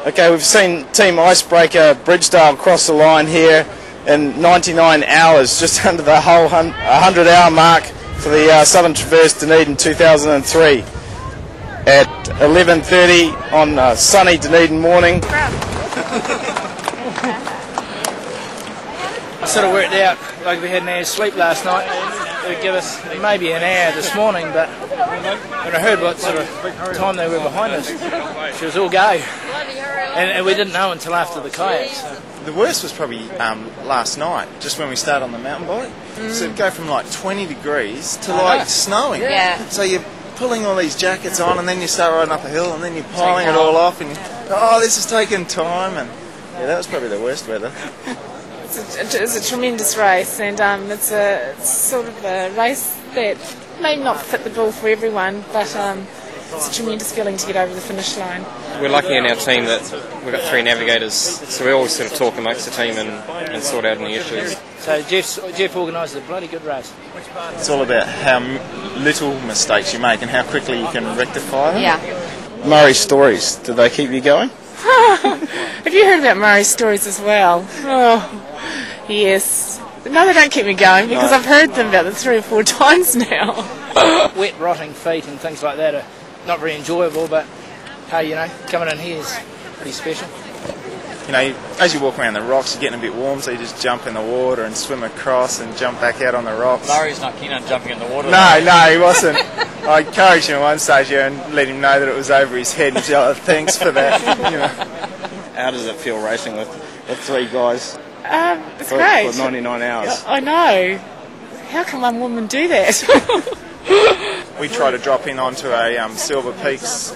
Okay, we've seen Team Icebreaker Bridgedale cross the line here in 99 hours, just under the whole 100-hour mark for the Southern Traverse Dunedin 2003 at 11:30 on sunny Dunedin morning. I sort of worked out, like we had an hour's sleep last night, it would give us maybe an hour this morning, but when I heard what sort of time they were behind us, she was all go. And we didn't know until after the kayak. So. The worst was probably last night, just when we started on the mountain bike. So it'd go from like 20 degrees to like snowing. Yeah. So you're pulling all these jackets on, and then you start riding up a hill, and then you're piling it all off, and this is taking time. And yeah, that was probably the worst weather. It's a tremendous race, and it's sort of a race that may not fit the bill for everyone, but it's a tremendous feeling to get over the finish line. We're lucky in our team that we've got 3 navigators, so we always sort of talk amongst the team and sort out any issues. So Jeff organised a bloody good race. It's all about how little mistakes you make and how quickly you can rectify them. Yeah. Murray's stories, did they keep you going? Have you heard about Murray's stories as well? Oh, yes. No, they don't keep me going because I've heard them about 3 or 4 times now. Wet, rotting feet and things like that are not very enjoyable, but hey, coming in here is pretty special. As you walk around the rocks, you're getting a bit warm, so you just jump in the water and swim across and jump back out on the rocks. Murray's not keen on jumping in the water. No, he wasn't. I encouraged him at one stage here and let him know that it was over his head and said, thanks for that. How does it feel racing with 3 guys It's great. for 99 hours? I know. How can one woman do that? We try to drop in onto a Silver Peaks,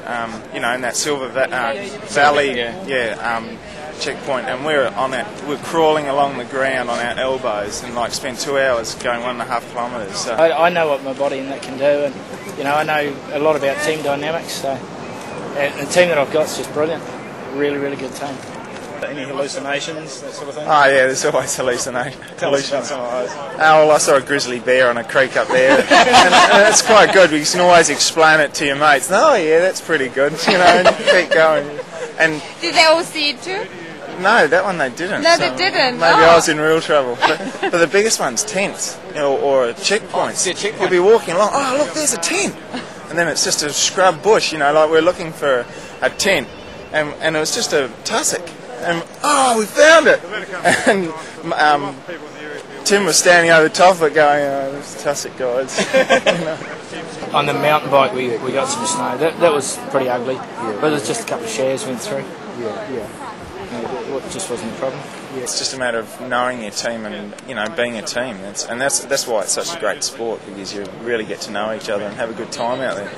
in that Silver Valley checkpoint, and we're crawling along the ground on our elbows and spend 2 hours going 1.5 kilometres. So. I know what my body and that can do, and I know a lot about team dynamics. So, and the team that I've got is just brilliant. Really, really good team. Any hallucinations, that sort of thing? Oh yeah, there's always hallucinations. Tell us about some of those. Well, I saw a grizzly bear on a creek up there, and it's quite good because you can always explain it to your mates. Oh yeah, that's pretty good, and you keep going. And Did they all see it too? no, that one they didn't. No, so they didn't. Maybe I was in real trouble. But the biggest one's tents, or checkpoints. You'll be walking along. Oh look, there's a tent, and then it's just a scrub bush. Like we're looking for a tent, and it was just a tussock. And we found it! And Tim was standing over the top of it going, those tussock guys. On the mountain bike we got some snow. That was pretty ugly, but it was just a couple of shares went through. It just wasn't a problem. It's just a matter of knowing your team and being a team. That's why it's such a great sport, because you really get to know each other and have a good time out there.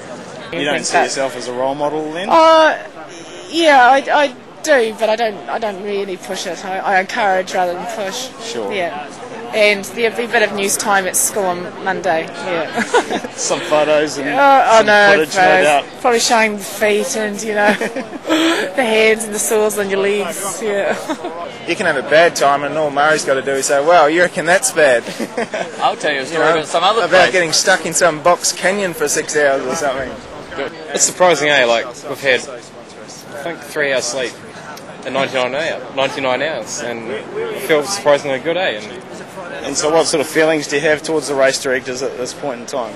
You don't see yourself as a role model then? Yeah, I do, but I don't really push it. I encourage rather than push. Sure. Yeah. And there'll be a bit of news time at school on Monday. Yeah. Some photos and some footage, no doubt. Probably showing the feet and the hands and the sores on your legs. Yeah. You can have a bad time, and all Murray's got to do is say, "Well, you reckon that's bad?" I'll tell you a story about some other about place. getting stuck in some box canyon for 6 hours or something. It's surprising, we've had, I think, 3 hours sleep in 99 hours, and it feels surprisingly good, And so what sort of feelings do you have towards the race directors at this point in time?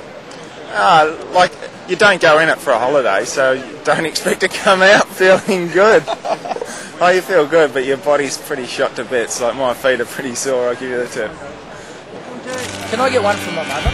You don't go in it for a holiday, so you don't expect to come out feeling good. You feel good, but your body's pretty shot to bits. Like my feet are pretty sore, I'll give you the tip. Can I get one from my mother?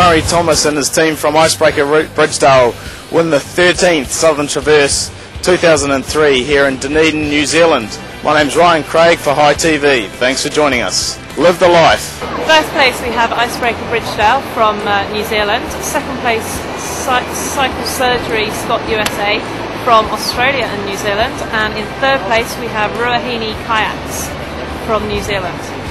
Murray Thomas and his team from Icebreaker Bridgedale win the 13th Southern Traverse 2003 here in Dunedin, New Zealand. My name's Ryan Craig for High TV. Thanks for joining us. Live the life. First place we have Icebreaker Bridgedale from New Zealand. Second place Cycle Surgery Scott USA from Australia and New Zealand. And in third place we have Ruahine Kayaks from New Zealand.